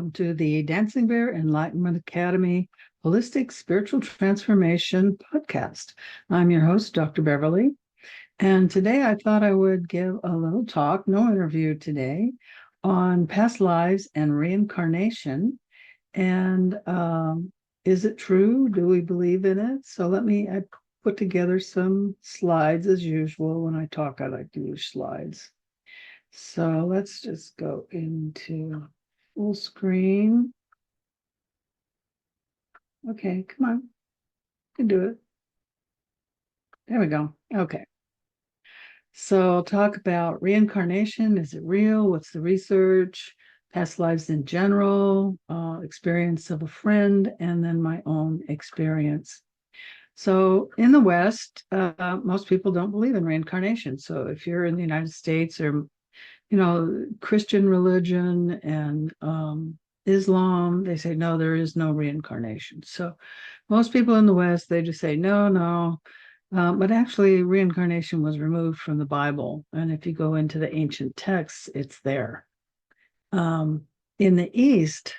welcome to the Dancing Bear Enlightenment Academy Holistic Spiritual Transformation Podcast. I'm your host, Dr. Beverly, and today I thought I would give a little talk, no interview today, on past lives and reincarnation. And is it true? Do we believe in it? So I put together some slides as usual. When I talk, I like to use slides. So let's just go into full screen. Okay, come on. You can do it. There we go. Okay. So I'll talk about reincarnation. Is it real? What's the research? Past lives in general, experience of a friend, and then my own experience. So in the West, most people don't believe in reincarnation. So if you're in the United States or Christian religion and Islam, they say, no, there is no reincarnation. So most people in the West, they just say, no. But actually, reincarnation was removed from the Bible. And if you go into the ancient texts, it's there. In the East,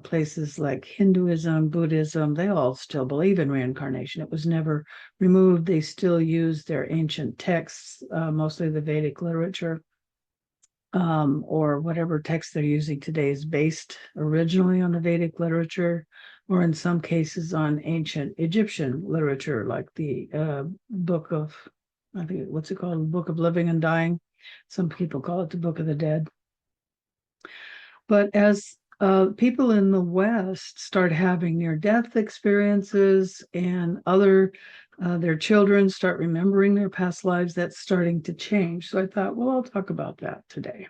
places like Hinduism, Buddhism, they all still believe in reincarnation. It was never removed. They still use their ancient texts, mostly the Vedic literature. Or whatever text they're using today is based originally on the Vedic literature, or in some cases on ancient Egyptian literature, like the book of, I think, what's it called? The Book of Living and Dying. Some people call it the Book of the Dead. But as people in the West start having near-death experiences and their children start remembering their past lives, that's starting to change. So I thought, well, I'll talk about that today.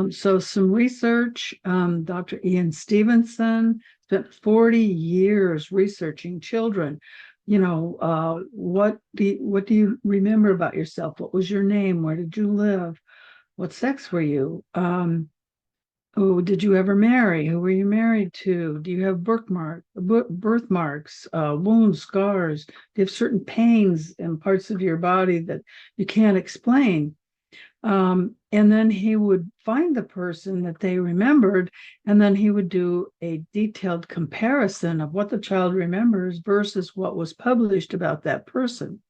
So some research, Dr. Ian Stevenson spent 40 years researching children. What do you remember about yourself? What was your name? Where did you live? What sex were you? Oh, did you ever marry? Who were you married to? Do you have birthmarks, wounds, scars? Do you have certain pains in parts of your body that you can't explain? And then he would find the person that they remembered, and then he would do a detailed comparison of what the child remembers versus what was published about that person.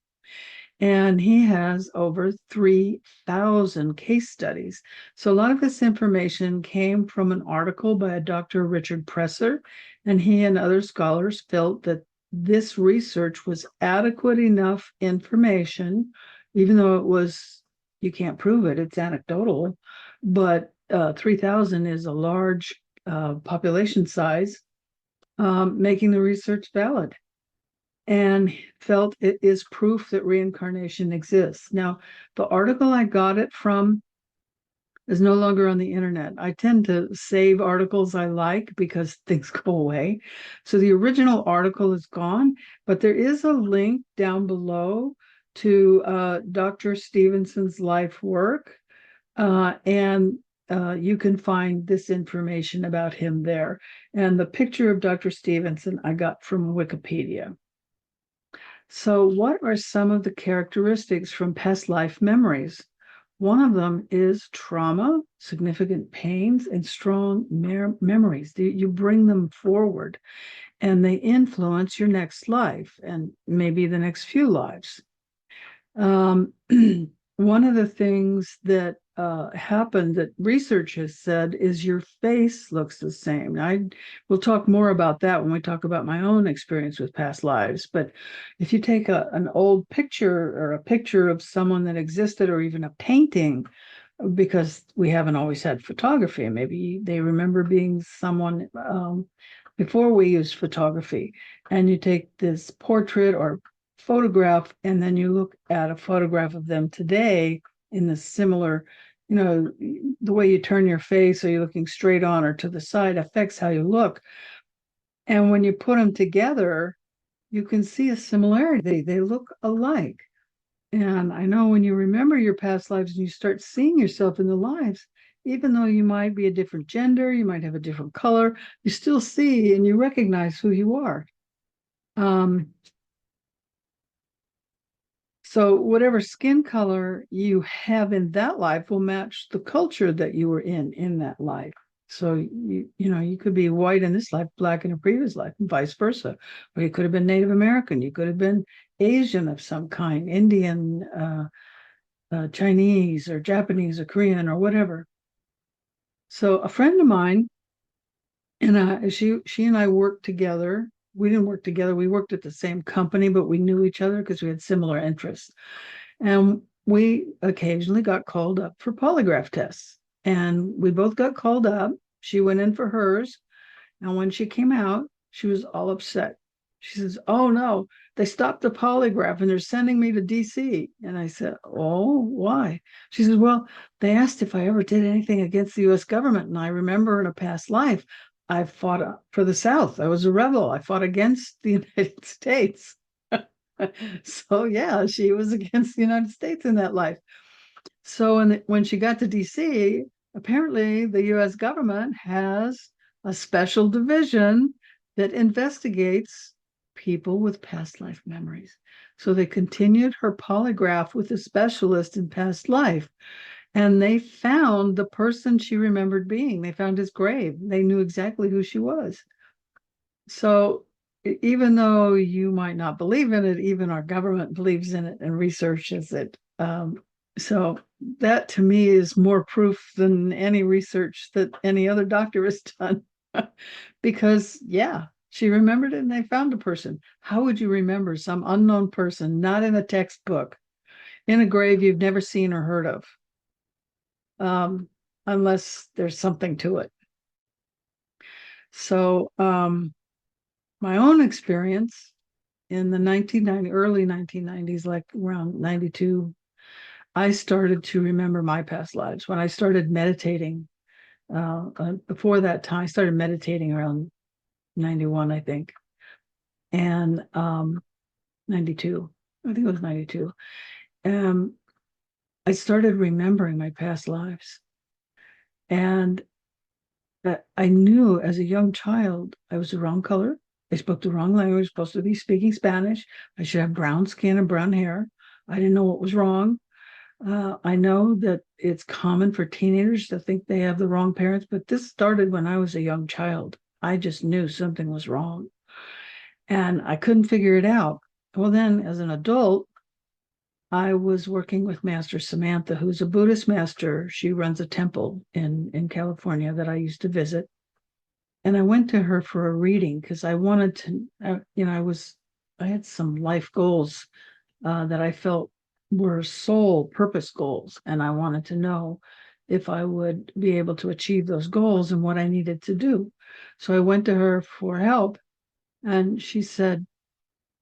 And he has over 3,000 case studies. So a lot of this information came from an article by a Dr. Richard Presser, and he and other scholars felt that this research was adequate enough information, even though you can't prove it, it's anecdotal, but 3,000 is a large population size, making the research valid, and felt it is proof that reincarnation exists. Now, the article I got it from is no longer on the internet. I tend to save articles I like because things go away. So the original article is gone, but there is a link down below to Dr. Stevenson's life work, and you can find this information about him there. And the picture of Dr. Stevenson I got from Wikipedia. So what are some of the characteristics from past life memories? One of them is trauma, significant pains, and strong memories. You bring them forward, and they influence your next life and maybe the next few lives. One of the things that happened that research has said is your face looks the same. We'll talk more about that when we talk about my own experience with past lives. But if you take an old picture or a picture of someone that existed, or even a painting, because we haven't always had photography, and maybe they remember being someone before we used photography, and you take this portrait or photograph, and then you look at a photograph of them today in the similar, the way you turn your face, or you're looking straight on or to the side, affects how you look. And when you put them together, you can see a similarity. They look alike. And I know when you remember your past lives and you start seeing yourself in the lives, even though you might be a different gender, you might have a different color, you still see and you recognize who you are. So whatever skin color you have in that life will match the culture that you were in that life. So you could be white in this life, black in a previous life, and vice versa. Or you could have been Native American. You could have been Asian of some kind, Indian, Chinese, or Japanese, or Korean, or whatever. So a friend of mine and she and I worked together. We didn't work together. We worked at the same company, but we knew each other because we had similar interests. And we occasionally got called up for polygraph tests. And we both got called up. She went in for hers. And when she came out, she was all upset. She says, "Oh no, they stopped the polygraph and they're sending me to DC." And I said, "Oh, why?" She says, "Well, they asked if I ever did anything against the US government. And I remember in a past life, I fought for the South. I was a rebel. I fought against the United States." So, yeah, she was against the United States in that life. So when she got to DC, apparently the US government has a special division that investigates people with past life memories. So they continued her polygraph with a specialist in past life, and they found the person she remembered being. They found his grave. They knew exactly who she was. So even though you might not believe in it, even our government believes in it and researches it. So that to me is more proof than any research that any other doctor has done. Because, yeah, she remembered it and they found a person. How would you remember some unknown person, not in a textbook, in a grave you've never seen or heard of? Unless there's something to it. So, my own experience in the early 1990s, like around 92, I started to remember my past lives. When I started meditating, before that time, I started meditating around 91, I think, and 92. I think it was 92. I started remembering my past lives. And I knew as a young child I was the wrong color. I spoke the wrong language, supposed to be speaking Spanish. I should have brown skin and brown hair. I didn't know what was wrong. I know that it's common for teenagers to think they have the wrong parents, but this started when I was a young child. I just knew something was wrong and I couldn't figure it out. Well, then as an adult, I was working with Master Samantha, who's a Buddhist master. She runs a temple in California that I used to visit. And I went to her for a reading because I wanted to, I had some life goals that I felt were soul purpose goals. And I wanted to know if I would be able to achieve those goals and what I needed to do. So I went to her for help. And she said,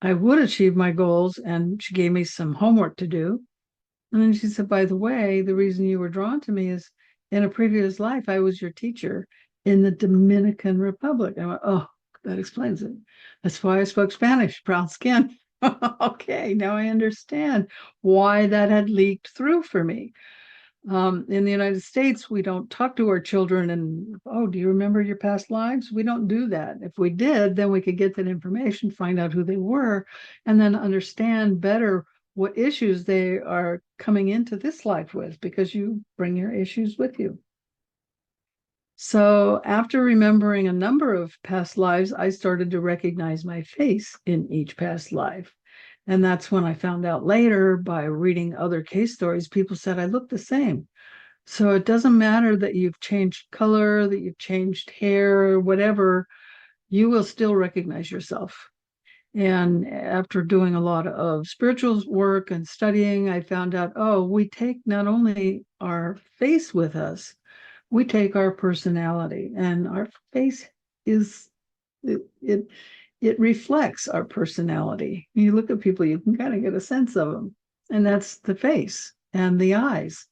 I would achieve my goals. And she gave me some homework to do. And then she said, by the way, the reason you were drawn to me is in a previous life, I was your teacher in the Dominican Republic. I went, oh, that explains it. That's why I spoke Spanish, brown skin. Okay, now I understand why that had leaked through for me. In the United States, we don't talk to our children and, oh, do you remember your past lives? We don't do that. If we did, then we could get that information, find out who they were, and then understand better what issues they are coming into this life with, because you bring your issues with you. So after remembering a number of past lives, I started to recognize my face in each past life. And that's when I found out later by reading other case stories, people said I look the same. So it doesn't matter that you've changed color, that you've changed hair, or whatever, you will still recognize yourself. And after doing a lot of spiritual work and studying, I found out, oh, we take not only our face with us, we take our personality, and our face is it reflects our personality. When you look at people, you can kind of get a sense of them, and that's the face and the eyes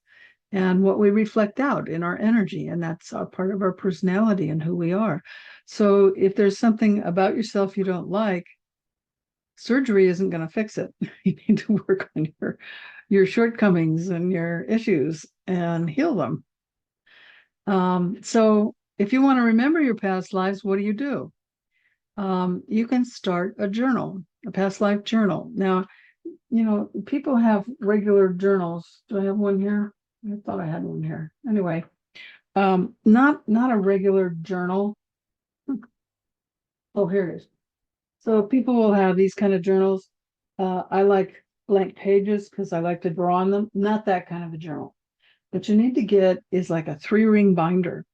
and what we reflect out in our energy, and that's a part of our personality and who we are. So if there's something about yourself you don't like, surgery isn't going to fix it. You need to work on your shortcomings and your issues and heal them. So if you want to remember your past lives, what do? You can start a journal, a past life journal. Now, people have regular journals. Do I have one here? I thought I had one here. Anyway, Not a regular journal. Oh, here it is. So people will have these kind of journals. I like blank pages because I like to draw on them. Not that kind of a journal. What you need to get is like a 3-ring binder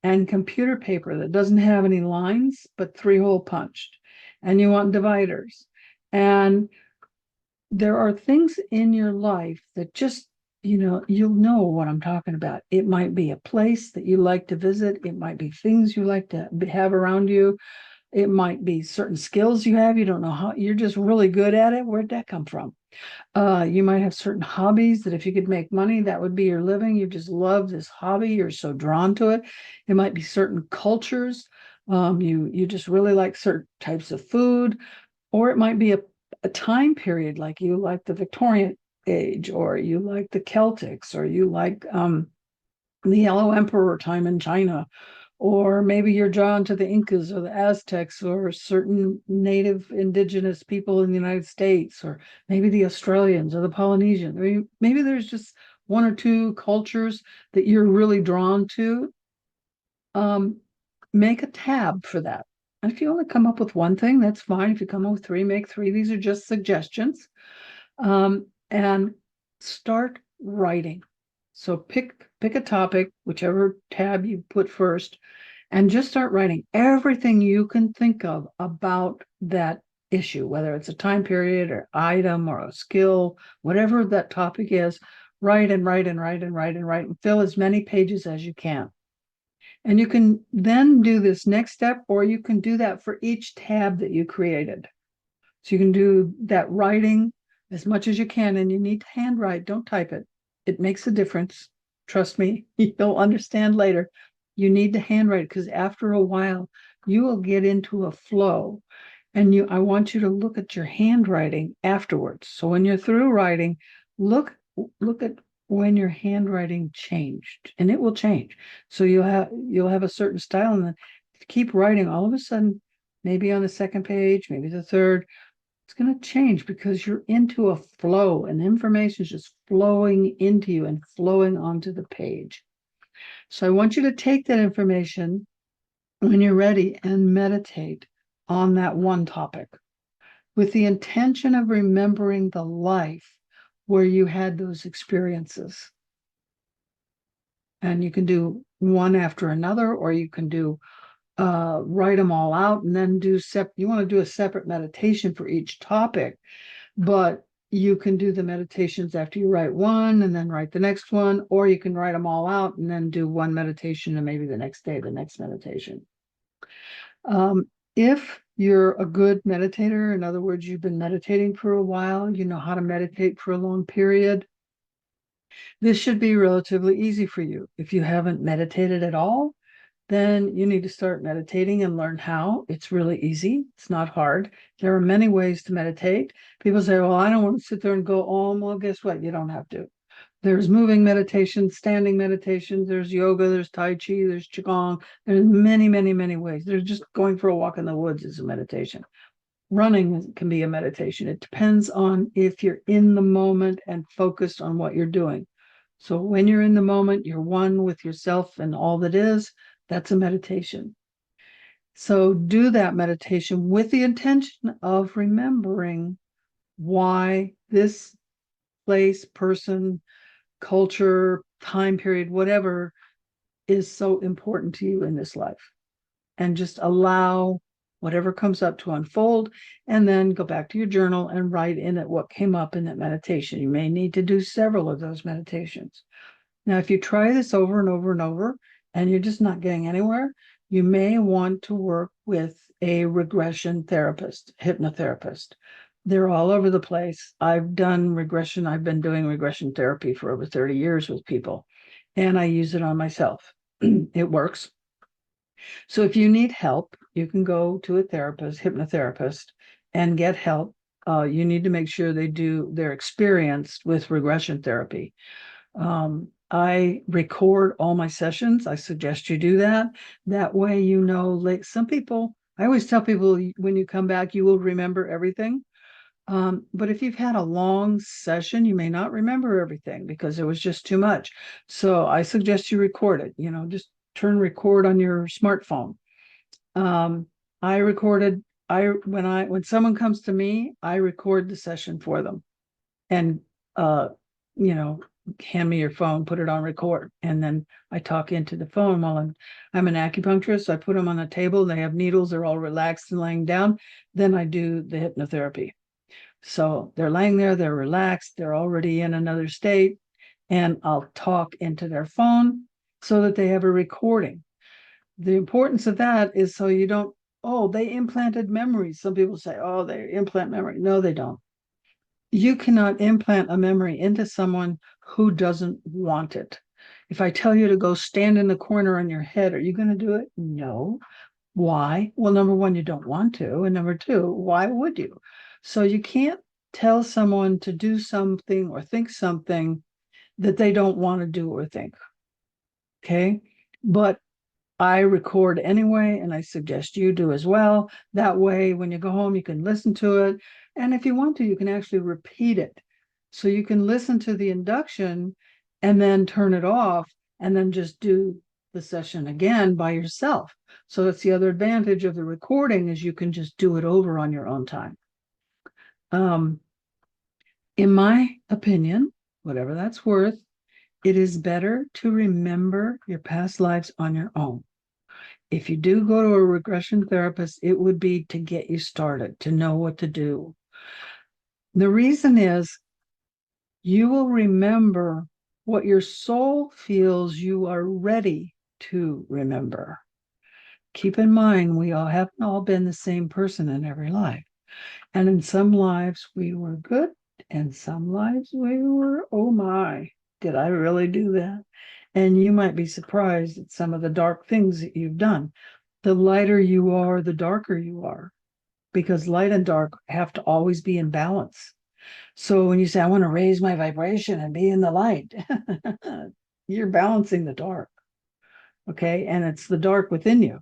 and computer paper that doesn't have any lines, but 3-hole punched. And you want dividers. And there are things in your life that just, you'll know what I'm talking about. It might be a place that you like to visit. It might be things you like to have around you. It might be certain skills you have. You don't know how, you're just really good at it. Where'd that come from? You might have certain hobbies that if you could make money, that would be your living. You just love this hobby. You're so drawn to it. It might be certain cultures. You just really like certain types of food, or it might be a time period, like you like the Victorian age, or you like the Celtics, or you like the Yellow Emperor time in China, or maybe you're drawn to the Incas or the Aztecs or certain native indigenous people in the United States, or maybe the Australians or the Polynesians. I mean, maybe there's just 1 or 2 cultures that you're really drawn to. Make a tab for that. And if you only come up with one thing, that's fine. If you come up with 3, make 3. These are just suggestions. And start writing. So pick a topic, whichever tab you put first, and just start writing everything you can think of about that issue, whether it's a time period or item or a skill, whatever that topic is. Write and write and write and write and write and fill as many pages as you can. And you can then do this next step, or you can do that for each tab that you created. So you can do that writing as much as you can, and you need to handwrite. Don't type it. It makes a difference. Trust me, you'll understand later. You need to handwrite because after a while, you will get into a flow. And I want you to look at your handwriting afterwards. So when you're through writing, look at when your handwriting changed, and it will change. So you'll have a certain style, and then keep writing. All of a sudden, maybe on the second page, maybe the third, it's going to change because you're into a flow, and information is just flowing into you and flowing onto the page. So I want you to take that information when you're ready and meditate on that one topic with the intention of remembering the life where you had those experiences. And you can do one after another, or you can do write them all out and then you want to do a separate meditation for each topic, but you can do the meditations after you write one and then write the next one, or you can write them all out and then do one meditation and maybe the next day, the next meditation. If you're a good meditator, in other words, you've been meditating for a while, you know how to meditate for a long period, this should be relatively easy for you. If you haven't meditated at all, then you need to start meditating and learn how. It's really easy. It's not hard. There are many ways to meditate. People say, well, I don't want to sit there and go, oh, well, guess what? You don't have to. There's moving meditation, standing meditation, there's yoga, there's Tai Chi, there's Qigong. There's many, many, many ways. There's just going for a walk in the woods is a meditation. Running can be a meditation. It depends on if you're in the moment and focused on what you're doing. So when you're in the moment, you're one with yourself and all that is, that's a meditation. So do that meditation with the intention of remembering why this place, person, culture, time period, whatever is so important to you in this life. And just allow whatever comes up to unfold, and then go back to your journal and write in it what came up in that meditation. You may need to do several of those meditations. Now, if you try this over and over and over, and you're just not getting anywhere, you may want to work with a regression therapist, hypnotherapist. They're all over the place. I've been doing regression therapy for over 30 years with people, and I use it on myself. It works. So if you need help, you can go to a therapist, hypnotherapist, and get help. You need to make sure they're experienced with regression therapy. I record all my sessions. I suggest you do that. That way, some people, I always tell people when you come back, you will remember everything. But if you've had a long session, you may not remember everything because it was just too much. So I suggest you record it. Just turn record on your smartphone. I recorded. When someone comes to me, I record the session for them, and uh, you know, hand me your phone, put it on record, and then I talk into the phone while I'm an acupuncturist. So I put them on the table. They have needles. They're all relaxed and laying down. Then I do the hypnotherapy. So they're laying there, they're relaxed, they're already in another state, and I'll talk into their phone so that they have a recording. The importance of that is so you don't, oh, they implanted memories. Some people say, oh, they implant memory. No, they don't. You cannot implant a memory into someone who doesn't want it. If I tell you to go stand in the corner on your head, are you going to do it? No. Why? Well, number one, you don't want to. And number two, why would you? So you can't tell someone to do something or think something that they don't want to do or think. Okay. But I record anyway, and I suggest you do as well. That way, when you go home, you can listen to it. And if you want to, you can actually repeat it. So you can listen to the induction and then turn it off and then just do the session again by yourself. So that's the other advantage of the recording is you can just do it over on your own time. In my opinion, whatever that's worth, it is better to remember your past lives on your own. If you do go to a regression therapist, it would be to get you started, to know what to do. The reason is you will remember what your soul feels you are ready to remember. Keep in mind, we all haven't all been the same person in every life. And in some lives, we were good. And some lives, we were, oh my, did I really do that? And you might be surprised at some of the dark things that you've done. The lighter you are, the darker you are, because light and dark have to always be in balance. So when you say, I want to raise my vibration and be in the light, you're balancing the dark. Okay. And it's the dark within you.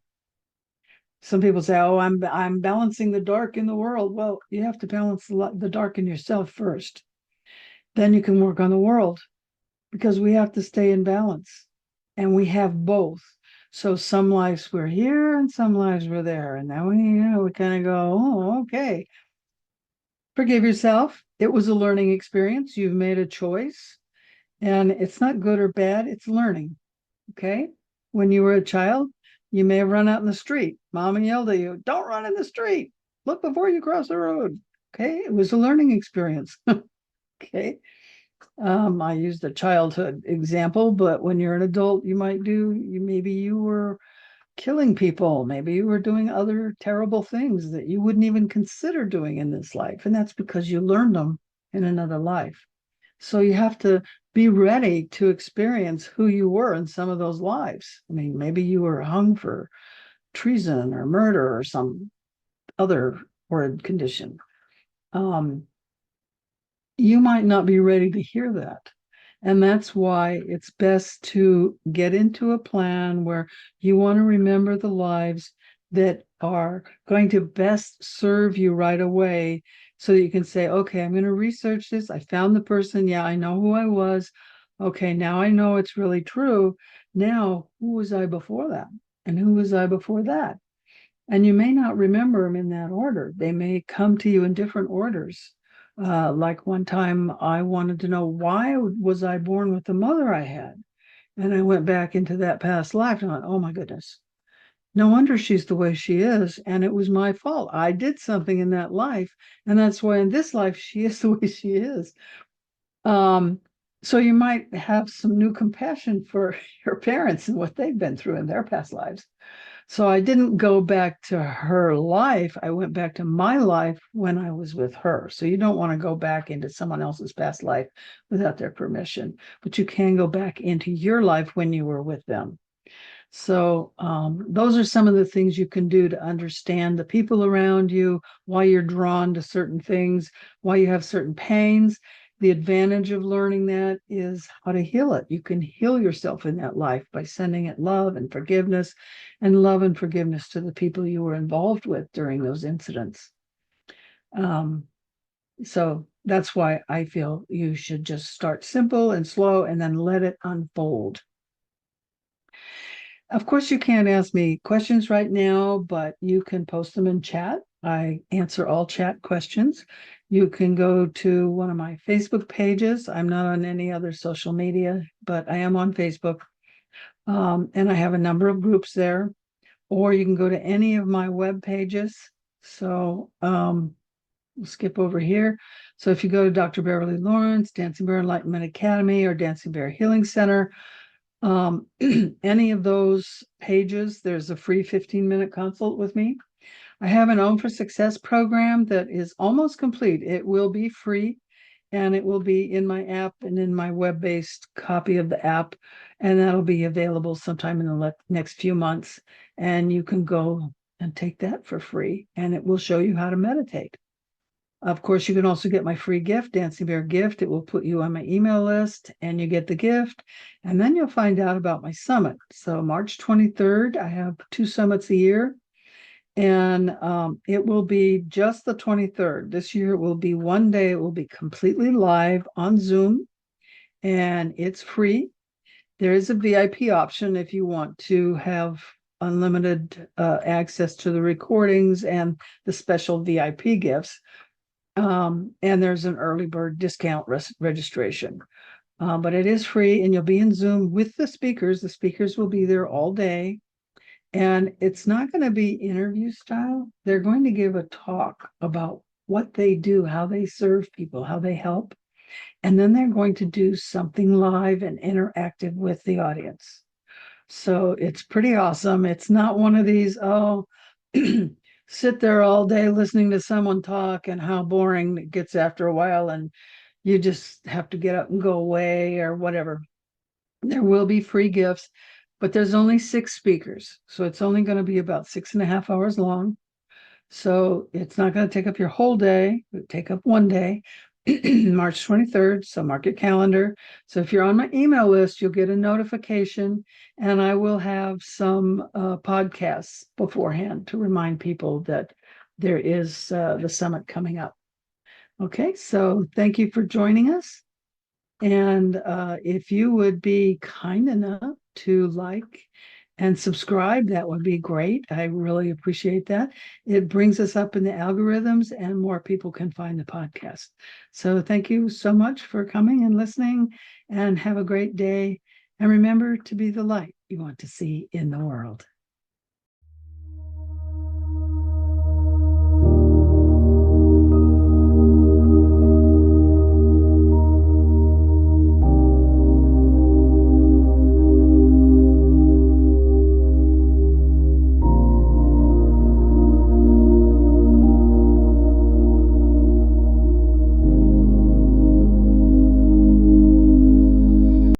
Some people say, oh, I'm balancing the dark in the world. Well, you have to balance the dark in yourself first. Then you can work on the world because we have to stay in balance. And we have both. So some lives we're here and some lives we're there. And then we kind of go, oh, okay. Forgive yourself. It was a learning experience. You've made a choice. And it's not good or bad, it's learning. Okay. When you were a child, you may have run out in the street. Mom yelled at you, don't run in the street. Look before you cross the road. Okay. It was a learning experience. Okay. I used a childhood example, but when you're an adult, maybe you were killing people. Maybe you were doing other terrible things that you wouldn't even consider doing in this life. And that's because you learned them in another life. So you have to be ready to experience who you were in some of those lives. I mean, maybe you were hung for treason or murder or some other horrid condition. You might not be ready to hear that. And that's why it's best to get into a plan where you want to remember the lives that are going to best serve you right away so that you can say, okay, I'm going to research this. I found the person. Yeah, I know who I was. Okay, now I know it's really true. Now, who was I before that? And who was I before that? And you may not remember them in that order. They may come to you in different orders. Like one time I wanted to know, why was I born with the mother I had? And I went back into that past life and I went, oh my goodness, no wonder she's the way she is. And it was my fault. I did something in that life. And that's why in this life, she is the way she is. So you might have some new compassion for your parents and what they've been through in their past lives. So I didn't go back to her life. I went back to my life when I was with her. So you don't want to go back into someone else's past life without their permission, but you can go back into your life when you were with them. So those are some of the things you can do to understand the people around you, why you're drawn to certain things, why you have certain pains. The advantage of learning that is how to heal it. You can heal yourself in that life by sending it love and forgiveness to the people you were involved with during those incidents. So that's why I feel you should just start simple and slow and then let it unfold. Of course, you can't ask me questions right now, but you can post them in chat. I answer all chat questions. You can go to one of my Facebook pages. I'm not on any other social media, but I am on Facebook. And I have a number of groups there. Or you can go to any of my web pages. So we'll skip over here. So if you go to Dr. Beverly Lawrence, Dancing Bear Enlightenment Academy, or Dancing Bear Healing Center, any of those pages, there's a free 15-minute consult with me. I have an Own for Success program that is almost complete. It will be free, and it will be in my app and in my web-based copy of the app, and that'll be available sometime in the next few months. And you can go and take that for free, and it will show you how to meditate. Of course, you can also get my free gift, Dancing Bear Gift. It will put you on my email list and you get the gift. And then you'll find out about my summit. So March 23rd, I have 2 summits a year. And it will be just the 23rd. This year it will be one day. It will be completely live on Zoom. And it's free. There is a VIP option if you want to have unlimited access to the recordings and the special VIP gifts. And there's an early bird discount registration. But it is free, and you'll be in Zoom with the speakers. The speakers will be there all day. And it's not going to be interview style. They're going to give a talk about what they do, how they serve people, how they help. And then they're going to do something live and interactive with the audience. So it's pretty awesome. It's not one of these, sit there all day listening to someone talk and how boring it gets after a while, and you just have to get up and go away or whatever. There will be free gifts, but there's only 6 speakers. So it's only going to be about 6.5 hours long. So it's not going to take up your whole day. It'll take up one day, March 23rd. So mark your calendar. So if you're on my email list, you'll get a notification, and I will have some podcasts beforehand to remind people that there is the summit coming up. Okay, so thank you for joining us. And if you would be kind enough to like and subscribe, that would be great. I really appreciate that. It brings us up in the algorithms and more people can find the podcast. So thank you so much for coming and listening, and have a great day. And remember to be the light you want to see in the world.